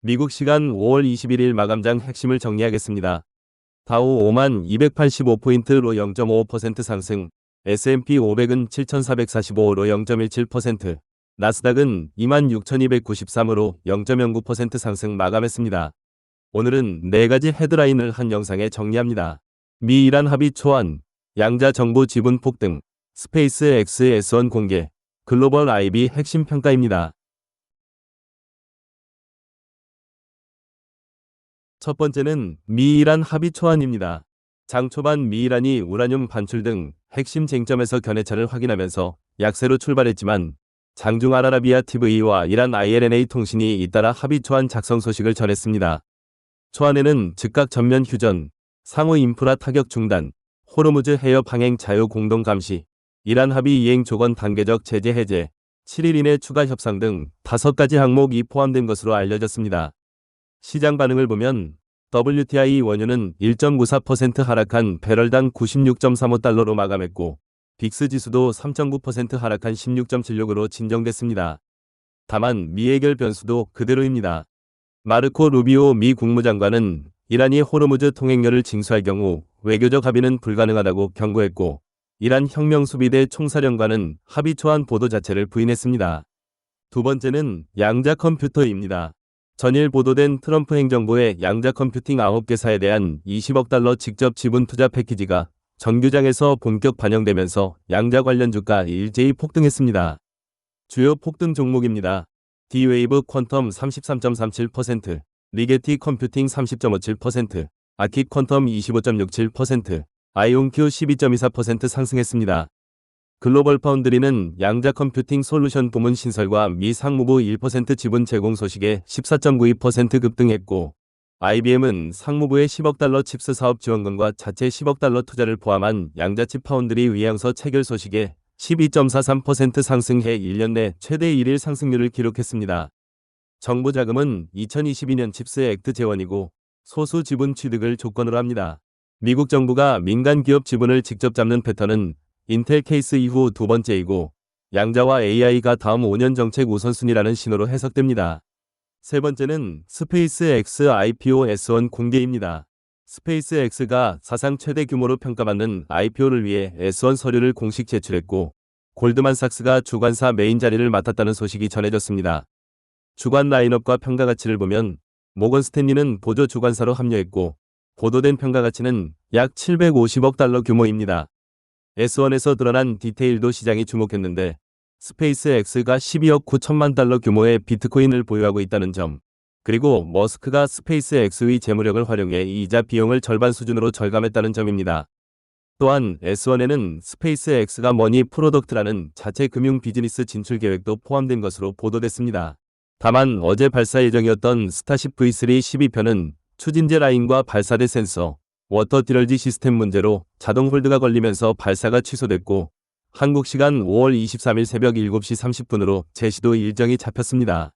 미국 시간 5월 21일 마감장 핵심을 정리하겠습니다. 다우 5만 285포인트로 0.5% 상승, S&P 500은 7,445로 0.17%, 나스닥은 26,293으로 0.09% 상승 마감했습니다. 오늘은 4가지 헤드라인을 한 영상에 정리합니다. 미 이란 합의 초안, 양자 정부 지분 폭등, 스페이스 X S1 공개, 글로벌 IB 핵심 평가입니다. 첫 번째는 미 이란 합의 초안입니다. 장 초반 미 이란이 우라늄 반출 등 핵심 쟁점에서 견해차를 확인하면서 약세로 출발했지만 장중 알아라비아 TV와 이란 ILNA 통신이 잇따라 합의 초안 작성 소식을 전했습니다. 초안에는 즉각 전면 휴전, 상호 인프라 타격 중단, 호르무즈 해협 항행 자유 공동 감시, 이란 합의 이행 조건 단계적 제재 해제, 7일 이내 추가 협상 등 5가지 항목이 포함된 것으로 알려졌습니다. 시장 반응을 보면 WTI 원유는 1.94% 하락한 배럴당 96.35달러로 마감했고 빅스 지수도 3.9% 하락한 16.76으로 진정됐습니다. 다만 미해결 변수도 그대로입니다. 마르코 루비오 미 국무장관은 이란이 호르무즈 통행료를 징수할 경우 외교적 합의는 불가능하다고 경고했고 이란 혁명수비대 총사령관은 합의 초안 보도 자체를 부인했습니다. 두 번째는 양자 컴퓨터입니다. 전일 보도된 트럼프 행정부의 양자 컴퓨팅 9개사에 대한 20억 달러 직접 지분 투자 패키지가 정규장에서 본격 반영되면서 양자 관련 주가 일제히 폭등했습니다. 주요 폭등 종목입니다. D-웨이브 퀀텀 33.37%, 리게티 컴퓨팅 30.57%, 아킷 퀀텀 25.67%, 아이온큐 12.24% 상승했습니다. 글로벌 파운드리는 양자 컴퓨팅 솔루션 부문 신설과 미 상무부 1% 지분 제공 소식에 14.92% 급등했고 IBM은 상무부의 10억 달러 칩스 사업 지원금과 자체 10억 달러 투자를 포함한 양자칩 파운드리 위양서 체결 소식에 12.43% 상승해 1년 내 최대 1일 상승률을 기록했습니다. 정부 자금은 2022년 칩스 액트 재원이고 소수 지분 취득을 조건으로 합니다. 미국 정부가 민간 기업 지분을 직접 잡는 패턴은 인텔 케이스 이후 두 번째이고 양자와 AI가 다음 5년 정책 우선순위라는 신호로 해석됩니다. 세 번째는 스페이스 X IPO S1 공개입니다. 스페이스 X가 사상 최대 규모로 평가받는 IPO를 위해 S1 서류를 공식 제출했고 골드만삭스가 주관사 메인 자리를 맡았다는 소식이 전해졌습니다. 주관 라인업과 평가 가치를 보면 모건 스탠리는 보조 주관사로 합류했고 보도된 평가 가치는 약 750억 달러 규모입니다. S1에서 드러난 디테일도 시장이 주목했는데 스페이스 X가 12억 9천만 달러 규모의 비트코인을 보유하고 있다는 점, 그리고 머스크가 스페이스 X의 재무력을 활용해 이자 비용을 절반 수준으로 절감했다는 점입니다. 또한 S1에는 스페이스 X가 머니 프로덕트라는 자체 금융 비즈니스 진출 계획도 포함된 것으로 보도됐습니다. 다만 어제 발사 예정이었던 스타쉽 V3 12편은 추진제 라인과 발사대 센서, 워터 디럴지 시스템 문제로 자동 홀드가 걸리면서 발사가 취소됐고 한국 시간 5월 23일 새벽 7시 30분으로 제시도 일정이 잡혔습니다.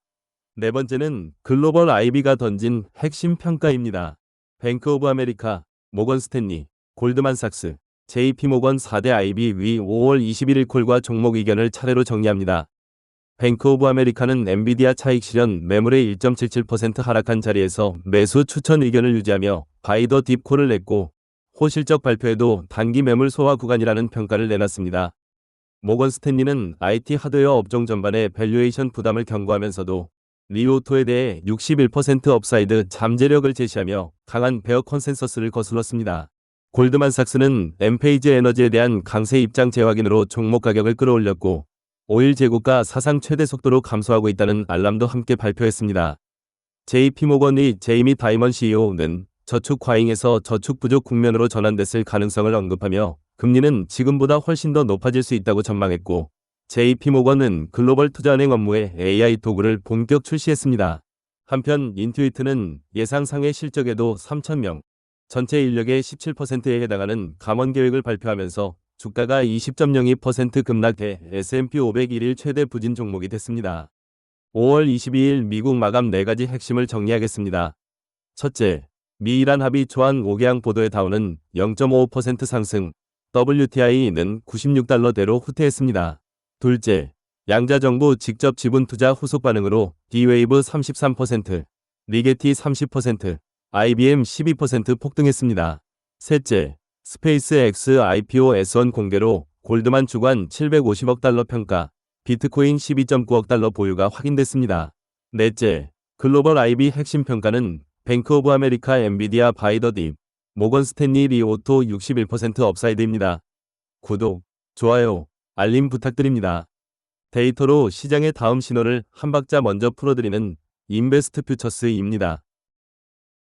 네 번째는 글로벌 IB가 던진 핵심 평가입니다. 뱅크 오브 아메리카, 모건 스탠리, 골드만삭스, JP모건 4대 IB 위 5월 21일 콜과 종목 의견을 차례로 정리합니다. 뱅크 오브 아메리카는 엔비디아 차익 실현 매물의 1.77% 하락한 자리에서 매수 추천 의견을 유지하며 바이 더 딥 콜을 냈고 호실적 발표에도 단기 매물 소화 구간이라는 평가를 내놨습니다. 모건 스탠리는 IT 하드웨어 업종 전반의 밸류에이션 부담을 경고하면서도 리오토에 대해 61% 업사이드 잠재력을 제시하며 강한 베어 컨센서스를 거슬렀습니다. 골드만삭스는 엠페이즈 에너지에 대한 강세 입장 재확인으로 종목 가격을 끌어올렸고 오일 재고가 사상 최대 속도로 감소하고 있다는 알람도 함께 발표했습니다. JP모건의 제이미 다이먼 CEO는 저축 과잉에서 저축 부족 국면으로 전환됐을 가능성을 언급하며 금리는 지금보다 훨씬 더 높아질 수 있다고 전망했고 JP모건은 글로벌 투자은행 업무에 AI 도구를 본격 출시했습니다. 한편 인투이트는 예상 상회 실적에도 3,000명, 전체 인력의 17%에 해당하는 감원 계획을 발표하면서 주가가 20.02% 급락해 S&P 500 1일 최대 부진 종목이 됐습니다. 5월 22일 미국 마감 4가지 핵심을 정리하겠습니다. 첫째, 미 이란 합의 초안 5개항 보도에 다우는 0.5% 상승, WTI는 96달러대로 후퇴했습니다. 둘째, 양자 정부 직접 지분 투자 후속 반응으로 D-웨이브 33%, 리게티 30%, IBM 12% 폭등했습니다. 셋째, 스페이스X IPO S1 공개로 골드만 주관 750억 달러 평가, 비트코인 12.9억 달러 보유가 확인됐습니다. 넷째, 글로벌 IB 핵심 평가는 뱅크 오브 아메리카 엔비디아 바이 더 딥, 모건 스탠리 리오토 61% 업사이드입니다. 구독, 좋아요, 알림 부탁드립니다. 데이터로 시장의 다음 신호를 한 박자 먼저 풀어드리는 인베스트 퓨처스입니다.